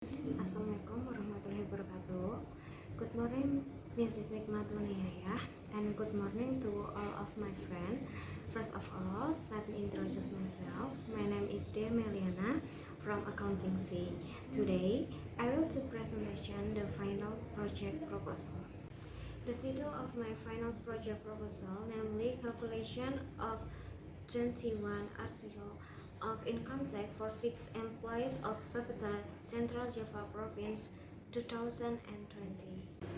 Assalamualaikum warahmatullahi wabarakatuh. Good morning, Mrs. Nikmatuliyah, and good morning to all of my friends. First of all, let me introduce myself. My name is Dea Meliana from Accountancy. Today, I will do presentation the final project proposal. The title of my final project proposal, namely calculation of 21 article of income tax for fixed employees of BAPPEDA Central Java Province 2020.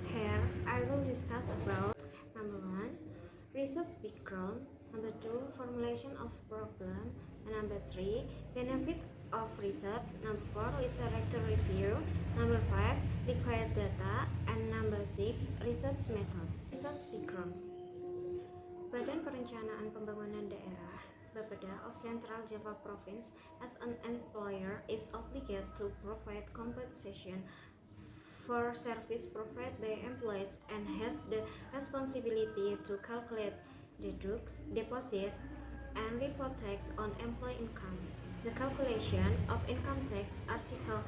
Here I will discuss about number 1, research background, number 2, formulation of problem, and number 3, benefit of research, number 4, literature review, number 5, required data, and number 6, research method. Research background. Badan Perencanaan Pembangunan Daerah BAPPEDA of Central Java Province as an employer is obligated to provide compensation for service provided by employees and has the responsibility to calculate, deduct, deposit, and report tax on employee income. The calculation of income tax, Article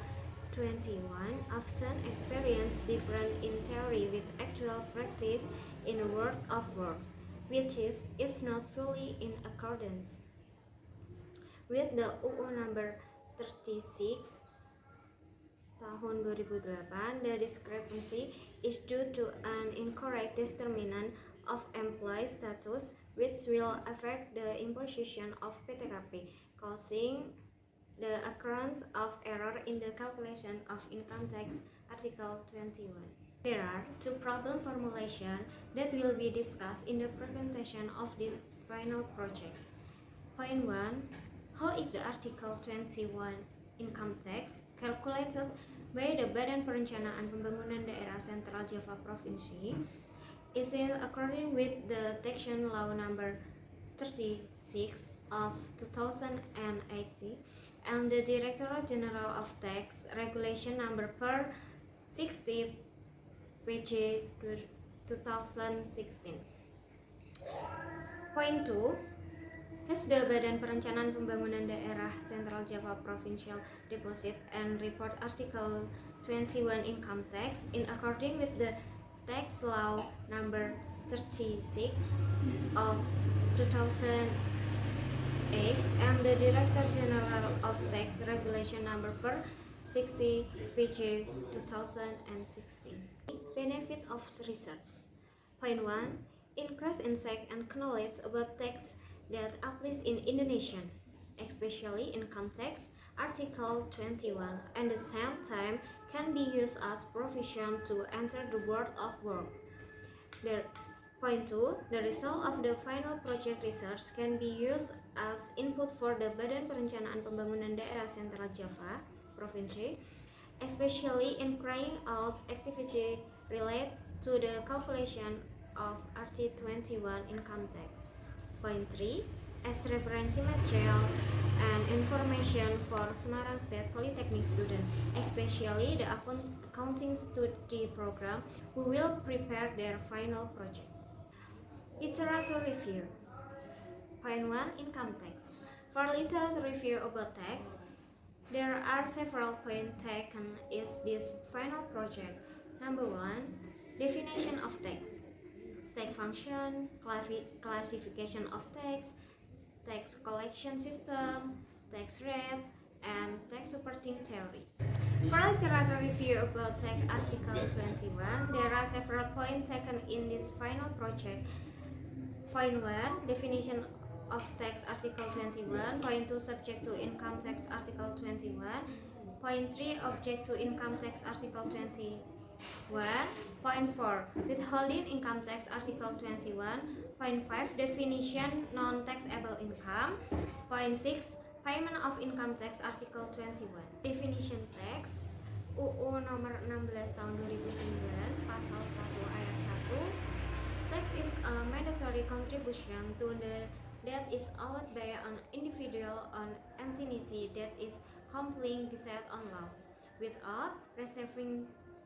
21, often experience different in theory with actual practice in the world of work, which is not fully in accordance with the UU number 36 Tahun 2008. The discrepancy is due to an incorrect determinant of employee status, which will affect the imposition of PTKP, causing the occurrence of error in the calculation of income tax, Article 21. There are two problem formulations that will be discussed in the presentation of this final project. Point 1. How is the Article 21 income tax calculated by the Badan Perencanaan Pembangunan Daerah Central Java Provinsi? It is according with the Taxation Law number 36 of 2080 and the Directorate General of Tax Regulation number per 60 PJ 2016. Point 2. Has the Badan Perencanaan Pembangunan Daerah Central Java Provincial Deposit and Report Article 21 Income Tax in according with the Tax Law number 36 of 2008 and the Director General of Tax Regulation number per 60 PJ 2016. Benefit of research. Point 1. Increase insight and knowledge about tax that applies in Indonesia, especially income tax, Article 21, and at the same time can be used as provision to enter the world of work. Point 2. The result of the final project research can be used as input for the Badan Perencanaan Pembangunan Daerah Central Java Provinsi, especially in carrying out activity related to the calculation of RT21 income tax. Point 3. As reference material and information for Semarang State Polytechnic students, especially the accounting study program, who will prepare their final project. Literature review. Point 1. Income tax. For literature review about tax, there are several points taken in this final project. Number 1. Definition of tax. Tax function, classification of tax collection system, tax rate, and tax supporting theory. For literature review about tax Article 21, there are several points taken in this final project. Point 1. Definition of tax Article 21. Point 2. Subject to income tax Article 21. Point 3. Object to income tax Article 21. Point 4. Withholding income tax Article 21. Point 5. Definition non-taxable income. Point 6. Payment of income tax Article 21. Definition tax UU nomor 16 tahun 2009 Pasal 1 ayat 1. Tax is a mandatory contribution to the that is owed by an individual or entity that is complying set on law without receiving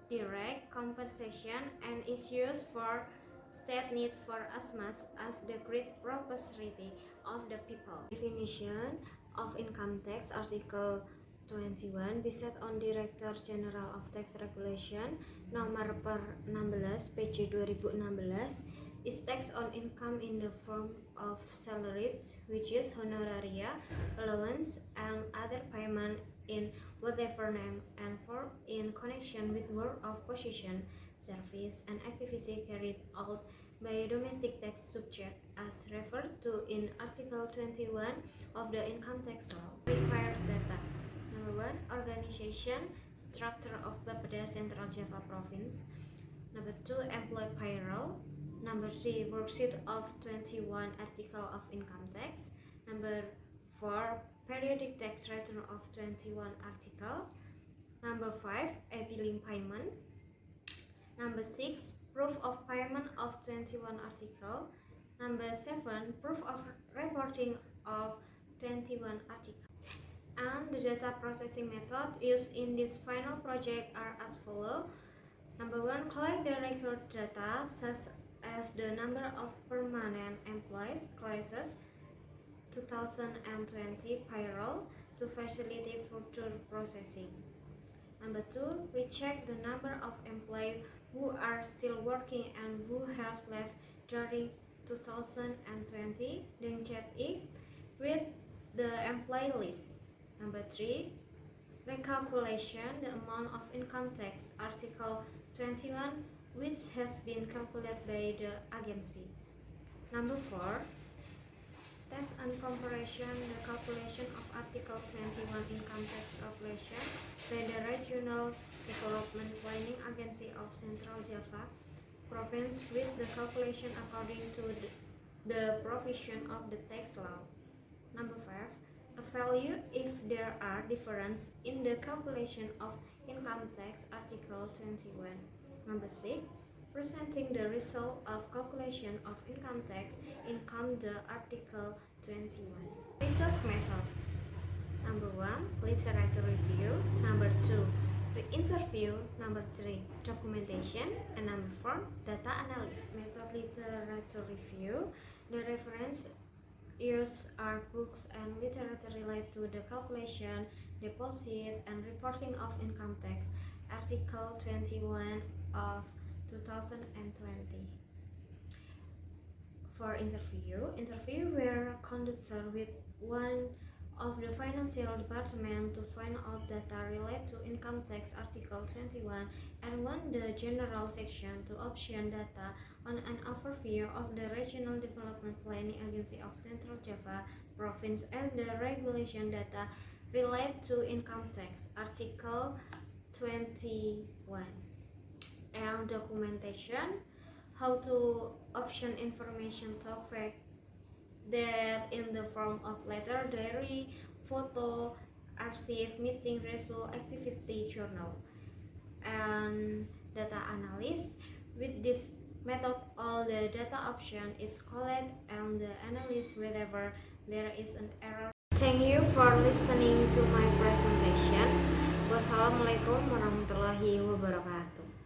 direct compensation and is used for state needs for as much as the great prosperity of the people. Definition of income tax Article 21 be set on Director General of Tax Regulation Nomor per 16 PJ 2016 is tax on income in the form of salaries, wages, honoraria, allowance, and other payment in whatever name and form in connection with work of possession, service, and activity carried out by a domestic tax subject as referred to in Article 21 of the Income Tax Law. Required data. Number 1. Organization structure of BAPPEDA Central Java Province. Number 2. Employee payroll. Number 3. Worksheet of 21 Article of Income Tax. Number 4. Periodic tax return of 21 article. Number 5. A billing payment. Number 6. Proof of payment of 21 article. Number 7. Proof of reporting of 21 article. And the data processing method used in this final project are as follows. Number 1. Collect the record data such as the number of permanent employees, classes, 2020 payroll to facilitate further processing. Number 2. Recheck the number of employees who are still working and who have left during 2020, then check it with the employee list. Number 3. Recalculation the amount of income tax, Article 21, which has been calculated by the agency. Number 4. Test and comparison the calculation of Article 21 income tax calculation by the Regional Development Planning Agency of Central Java Province with the calculation according to the provision of the tax law. Number 5. A value if there are differences in the calculation of income tax, Article 21. Number 6. Presenting the result of calculation of income tax income the Article 21. Research method. Number 1. Literature review. Number 2. Re-interview. Number 3. Documentation. And number 4. Data analysis. Method literature review. The reference used are books and literature related to the calculation, deposit, and reporting of income tax, Article 21 of 2020. For interview were conducted with one of the financial department to find out data related to income tax, Article 21, and one the general section to obtain data on an overview of the Regional Development Planning Agency of Central Java Province and the regulation data related to income tax, Article 21. And documentation, how to obtain information to fact that in the form of letter, diary, photo, archive, meeting, result, activity journal, and data analysis. With this method, all the data option is collected and the analysis whenever there is an error. Thank you for listening to my presentation. Wassalamualaikum warahmatullahi wabarakatuh.